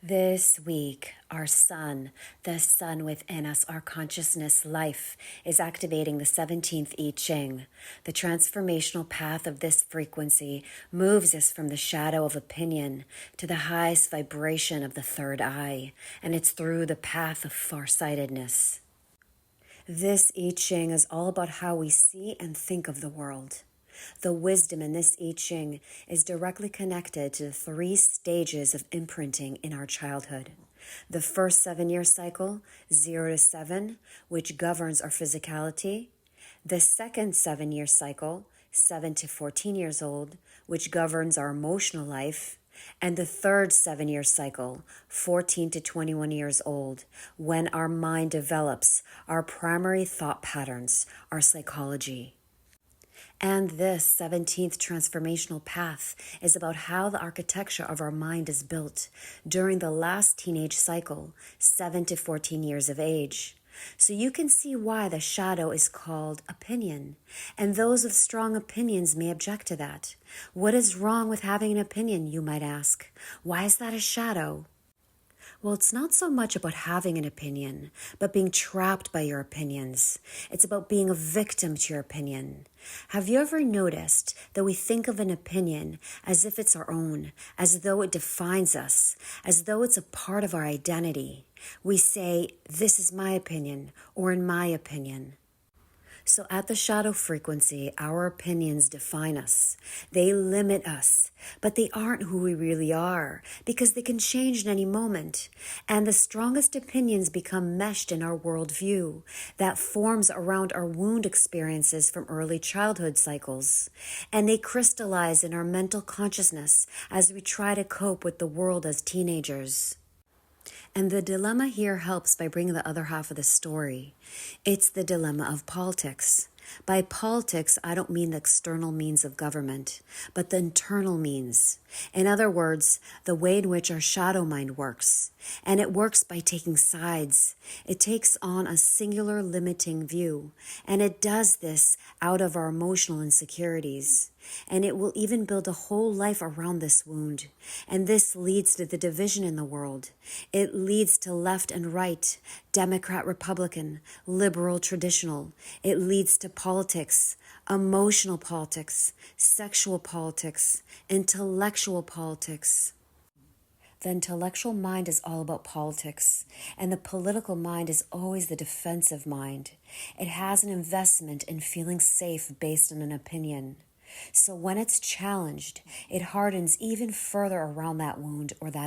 This week, our sun, the sun within us, our consciousness life, is activating the 17th I Ching. The transformational path of this frequency moves us from the shadow of opinion to the highest vibration of the third eye, and it's through the path of farsightedness. This I Ching is all about how we see and think of the world. The wisdom in this I Ching is directly connected to the 3 stages of imprinting in our childhood. The first 7-year cycle, 0 to 7, which governs our physicality. The second 7-year cycle, 7 to 14 years old, which governs our emotional life. And the third 7-year cycle, 14 to 21 years old, when our mind develops our primary thought patterns, our psychology. And this 17th transformational path is about how the architecture of our mind is built during the last teenage cycle, 7 to 14 years of age. So you can see why the shadow is called opinion. And those with strong opinions may object to that. What is wrong with having an opinion, you might ask? Why is that a shadow? Well, it's not so much about having an opinion, but being trapped by your opinions. It's about being a victim to your opinion. Have you ever noticed that we think of an opinion as if it's our own, as though it defines us, as though it's a part of our identity? We say, this is my opinion, or in my opinion. So at the shadow frequency, our opinions define us. They limit us, but they aren't who we really are because they can change in any moment. And the strongest opinions become meshed in our worldview that forms around our wound experiences from early childhood cycles. And they crystallize in our mental consciousness as we try to cope with the world as teenagers. And the dilemma here helps by bringing the other half of the story. It's the dilemma of politics. By politics, I don't mean the external means of government, but the internal means. In other words, the way in which our shadow mind works. And it works by taking sides. It takes on a singular limiting view. And it does this out of our emotional insecurities. And it will even build a whole life around this wound. And this leads to the division in the world. It leads to left and right, Democrat, Republican, liberal, traditional. It leads to politics, emotional politics, sexual politics, intellectual politics. The intellectual mind is all about politics, and the political mind is always the defensive mind. It has an investment in feeling safe based on an opinion. So when it's challenged, it hardens even further around that wound or that